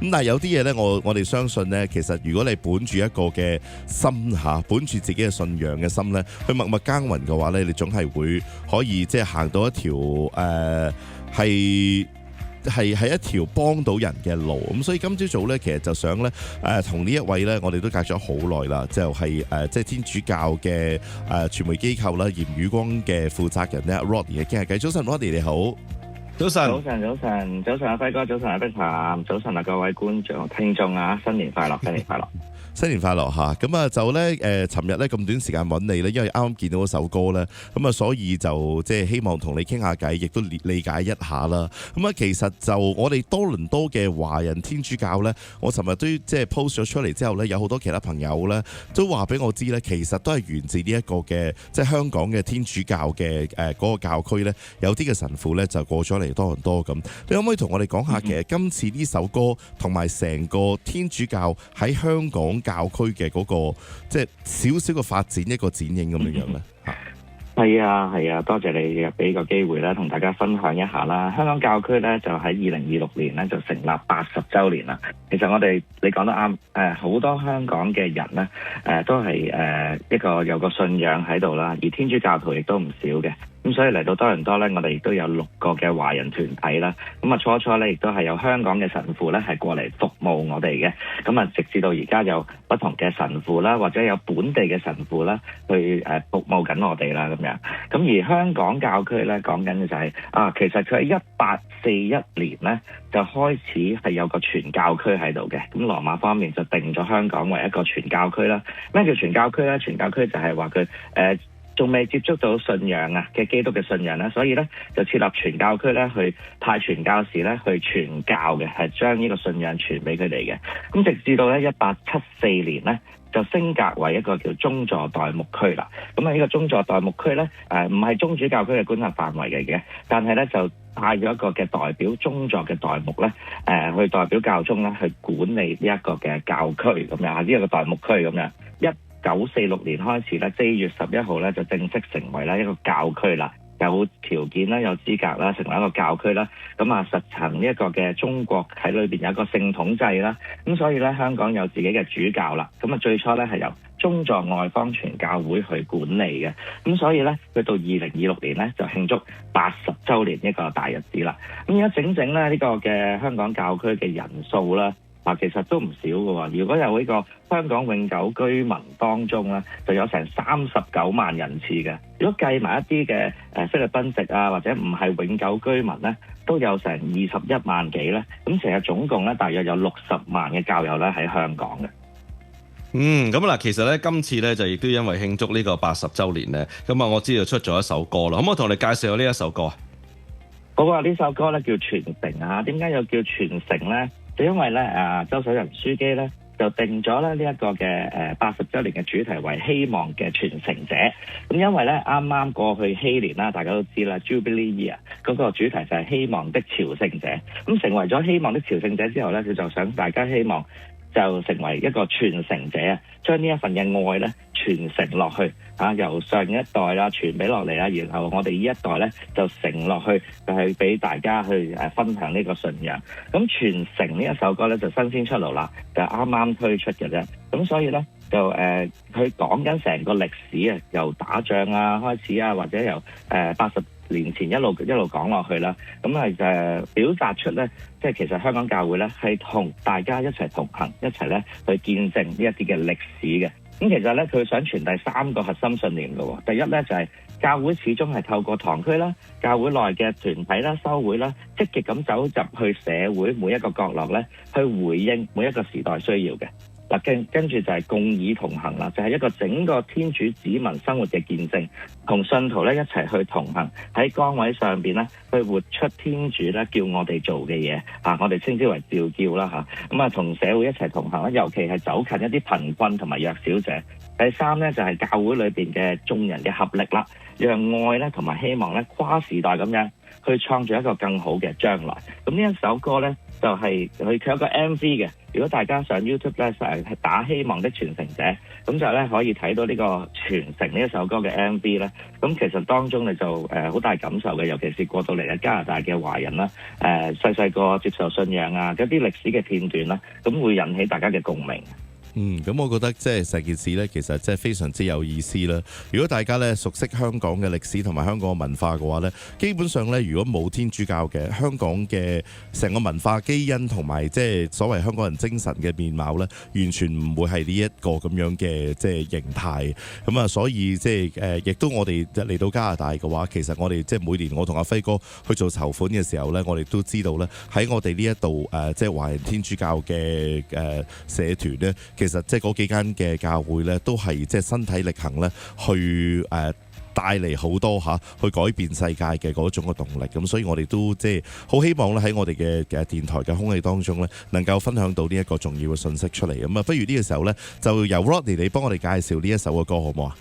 咁但係有啲嘢咧，我哋相信咧，其實如果你本住一個嘅心嚇，本住自己嘅信仰嘅心咧，去默默耕耘嘅話咧，你總係會可以即係行到一條係一條幫到人嘅路。咁所以今朝早咧，其實就想咧同呢一位咧，我哋都隔咗好耐啦，就係即係天主教嘅傳媒機構啦，鹽雨光嘅負責人咧 Rodney 嘅傾下偈。早晨 Rodney 你好。早晨，早晨，阿輝哥，早晨阿碧咸，早晨啊各位觀眾聽眾啊，新年快樂，新年快樂。新年快樂嚇！咁啊就咧尋日咧咁短時間揾你咧，因為啱啱見到嗰首歌咧，咁啊所以就即係希望同你傾下偈，亦都理解一下啦。咁啊其實就我哋多倫多嘅華人天主教咧，我尋日都即係 post 咗出嚟之後咧，有好多其他朋友咧都話俾我知咧，其實都係源自呢一個嘅即係香港嘅天主教嘅嗰個教區咧，有啲嘅神父咧就過咗嚟多倫多咁。你可唔可以同我哋講下其實今次呢首歌同埋成個天主教喺香港教區嘅嗰個即係少少嘅發展一個剪影咁樣樣咧？係啊，多謝你俾個機會咧，同大家分享一下啦。香港教區咧就喺2026年咧就成立80週年啦。其實我哋你講得啱，好多香港嘅人咧，都係一個有個信仰喺度啦，而天主教徒亦都唔少嘅。咁所以嚟到多倫多咧，我哋亦都有6個嘅華人團體啦。咁啊初咧亦都係有香港嘅神父咧係過嚟服務我哋嘅。咁啊直至到而家有不同嘅神父啦，或者有本地嘅神父啦，去服務緊我哋啦咁樣。咁而香港教區咧講緊嘅就係其實佢喺1841年咧就開始係有個傳教區喺度嘅。咁羅馬方面就定咗香港為一個傳教區啦。咩叫傳教區咧？傳教區就係話佢仲未接觸到信仰嘅基督嘅信仰啦，所以咧就設立傳教區咧，去派傳教士咧去傳教嘅，係將呢個信仰傳俾佢哋嘅。咁直至到咧1874年咧，就升格為一個叫宗座代牧區啦。咁啊呢個宗座代牧區咧，唔係宗主教區嘅管轄範圍嚟嘅，但係咧就派咗一個嘅代表宗座嘅代牧咧，去代表教宗咧去管理呢一個嘅教區咁樣，呢一個代牧區咁樣。1946年開始咧，4月11號咧就正式成為咧一個教區啦，有條件啦，有資格啦，成為一個教區啦。咁啊，實行呢一個嘅中國喺裏邊有一個聖統制啦。咁所以咧，香港有自己嘅主教啦。咁啊，最初咧係由宗座外方傳教會去管理嘅。咁所以咧，去到2026年咧就慶祝80週年一個大日子啦。咁而家整整咧呢個嘅香港教區嘅人數啦，其實都唔少嘅喎。如果有呢個香港永久居民當中咧，就有成39萬人次嘅。如果計埋一啲嘅菲律賓籍啊，或者唔係永久居民咧，都有成21萬幾咧。咁成日總共咧，大約有60萬嘅教友咧喺香港嘅。咁嗱，其實咧今次咧就亦都因為慶祝呢個80週年咧，咁啊我知道出咗一首歌啦，可唔可以同你介紹下呢一首歌啊？好啊，呢首歌咧叫傳承啊。點解又叫傳承咧？就因為咧周守仁書記咧就定咗咧呢一個嘅80週年嘅主題為希望嘅傳承者。咁因為咧啱啱過去禧年啦，大家都知啦 Jubilee Year 嗰個主題就係希望的朝聖者。咁成為咗希望的朝聖者之後咧，佢就想大家希望就成為一個傳承者啊，將呢一份嘅愛咧傳承落去由上一代啦傳俾落嚟啦，然後我哋呢一代咧就承落去，就係俾大家去分享呢個信仰。咁傳承呢一首歌咧就新鮮出爐啦，就啱啱推出嘅啫。咁所以咧就佢講緊成個歷史啊，由打仗啊開始啊，或者由80年前一路講落去啦。咁係表達出咧，即係其實香港教會咧係同大家一齊同行，一齊咧去見證呢一啲嘅歷史嘅。咁其實咧佢想傳遞3個核心信念嘅喎。第一咧就係教會始終係透過堂區啦、教會內嘅團體啦、修會啦，積極咁走入去社會每一個角落咧，去回應每一個時代需要嘅。跟住就係共議同行啦，就係一個整個天主子民生活嘅見證，同信徒咧一齊去同行，喺崗位上邊咧去活出天主咧叫我哋做嘅嘢我哋稱之為召叫啦咁啊同社會一齊同行啦，尤其係走近一啲貧困同埋弱小者。第3咧就係教會裏邊嘅眾人嘅合力啦，讓愛咧同埋希望咧跨時代咁樣去創造一個更好嘅將來。咁呢一首歌咧就係佢有個 MV 嘅。如果大家上 YouTube 咧係打希望的傳承者，咁就咧可以睇到呢個傳承呢一首歌嘅 MV 咧。咁其實當中你就好大感受嘅，尤其是過到嚟嘅加拿大嘅華人啦，細細個接受信仰啊，嗰啲歷史嘅片段啦，咁會引起大家嘅共鳴。咁我覺得即係成件事呢，其實即係非常之有意思啦。如果大家呢熟悉香港嘅歷史同埋香港嘅文化嘅話呢，基本上呢，如果冇天主教嘅香港嘅成個文化基因同埋即係所謂香港人精神嘅面貌呢，完全唔會係呢一個咁樣嘅即係形態。咁啊，所以即係亦都我哋嚟到加拿大嘅話，其實我哋即係每年我同阿輝哥去做籌款嘅時候呢，我哋都知道呢，喺我哋呢一度即係華人天主教嘅社團呢。其實即係嗰幾間嘅教會咧，都係即係身體力行咧，去帶嚟好多去改變世界嘅嗰種嘅動力。咁所以我哋都即係好希望咧喺我哋嘅電台嘅空氣當中咧，能夠分享到呢一個重要嘅信息出嚟。咁啊，不如呢個時候咧，就由 Rodney 你幫我哋介紹呢一首嘅歌好唔好啊？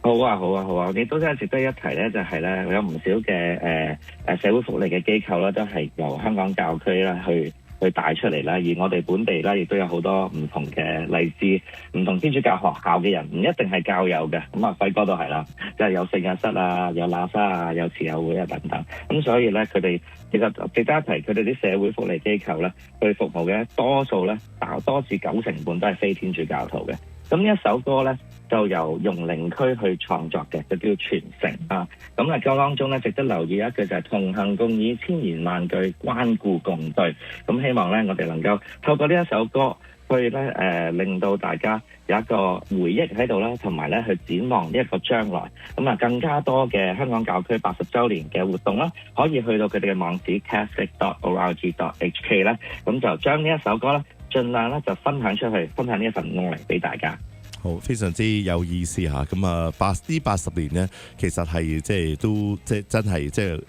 好啊，好啊，好啊！你都真係值得一提咧，就係咧有唔少嘅社會福利嘅機構啦，都係由香港教區啦去帶出嚟啦，而我哋本地啦，亦都有好多唔同嘅例子，唔同天主教學校嘅人，唔一定係教友嘅，咁啊輝哥都係啦，即係有聖日室啊，有喇沙啊，有慈幼會啊等等，咁所以咧佢哋其實值得一提，佢哋啲社會福利機構咧，去服務嘅多數咧，多至90%半都係非天主教徒嘅。咁呢一首歌咧，就由容靈區去創作嘅，就叫傳承啊。咁啊，歌當中咧，值得留意一句就係同行共議，千言萬句，關顧共對。咁希望咧，我哋能夠透過呢一首歌去咧令到大家有一個回憶喺度啦，同埋咧去展望呢一個將來。咁啊，更加多嘅香港教區80週年嘅活動啦，可以去到佢哋嘅網址 catholic.org.hk 咧，咁就將呢一首歌咧，盡量咧就分享出去，分享呢一份愛嚟俾大家。好，非常之有意思嚇。咁啊，呢80年呢，其實係即係都即係真係即係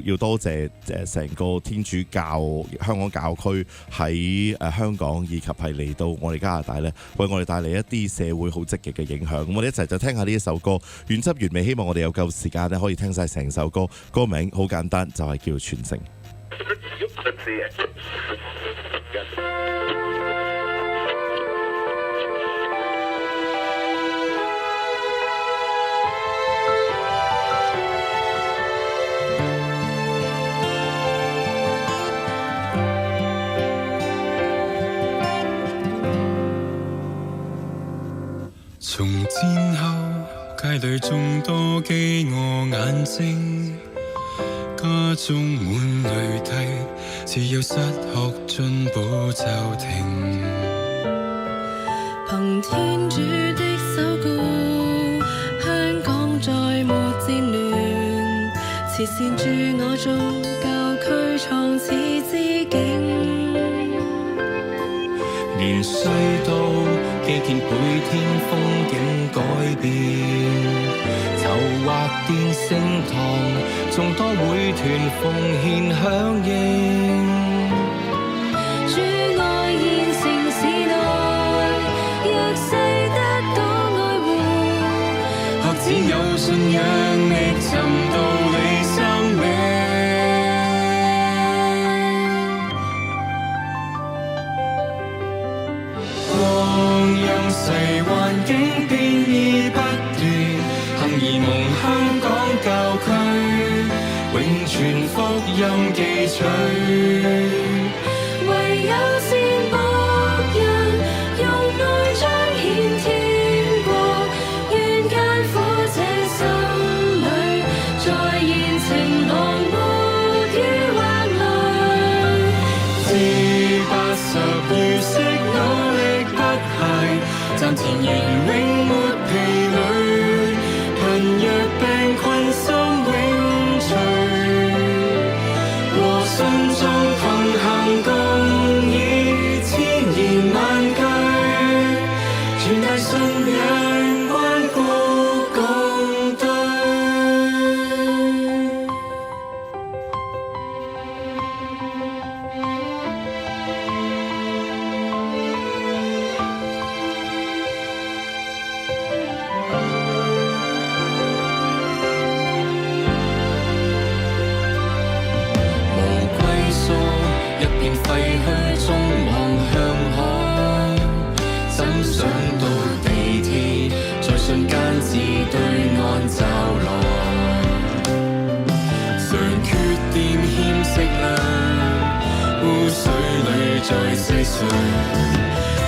要多謝成個天主教香港教區喺香港以及係嚟到我哋加拿大呢，為我哋帶嚟一啲社會好積極嘅影響。咁我哋一齊就聽下呢一首歌，原汁原味。希望我哋有夠時間呢，可以聽晒成首歌。歌名好簡單，就係叫傳承。從戰後街裏眾多飢餓眼睛，家中滿淚滴，只要失學進步就停。憑天主的手膏，香港再沒戰亂，慈善駐我眾教區創始之境。年歲到，基建倍添，風景改變，籌劃電聖堂，眾多會團奉獻響應。主愛現城市內，弱勢得到愛護，學子有信仰力尋道理生命。世環境變異不斷，幸而蒙香港教區永存福音記取。唯有善牧人用愛彰顯天國，願艱苦這心裏，再現情郎沒於患淚。至80餘息努力不懈，站前仍永沒疲累，貧弱病困心永隨，和信眾同行共議，千言萬句，傳遞信仰關顧共對。想到地鐵，在瞬間至對岸驟來。常缺電欠食糧，污水裏在細睡，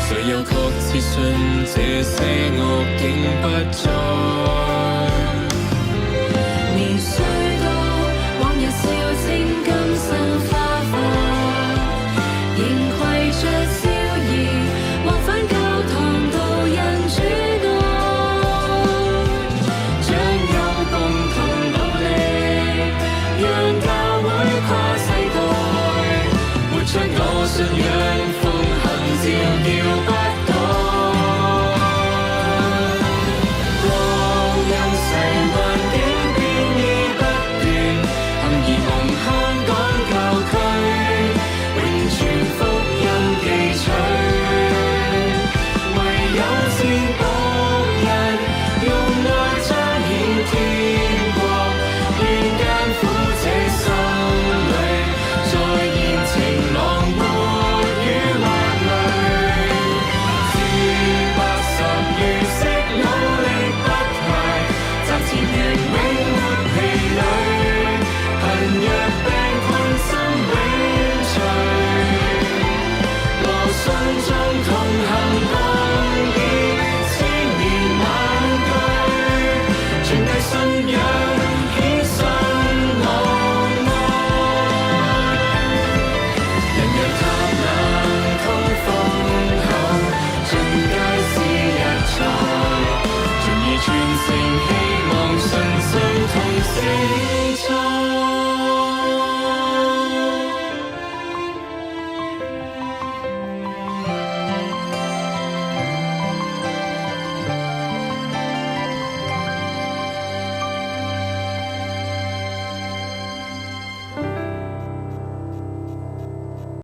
誰又確切信這些惡境不再？年歲到，往日笑稱今生花火，仍攜着笑意，往返教堂道人主愛，將有共同努力，讓教會跨世代，活出我信仰，奉行召叫不改。光陰逝，環境變異不斷，幸而夢香港教區，永存福音記取。唯有前僕人，用愛彰顯天國，願艱苦這心裏，再現晴朗活與或淚。自80如昔努力不懈，賺錢元永沒疲累，貧弱病困心永隨。和信眾同行共議，千年萬句，傳遞信仰，獻身我愛。人若貪冷通風後，盡皆是日財，盡而傳承希望，信心同聲。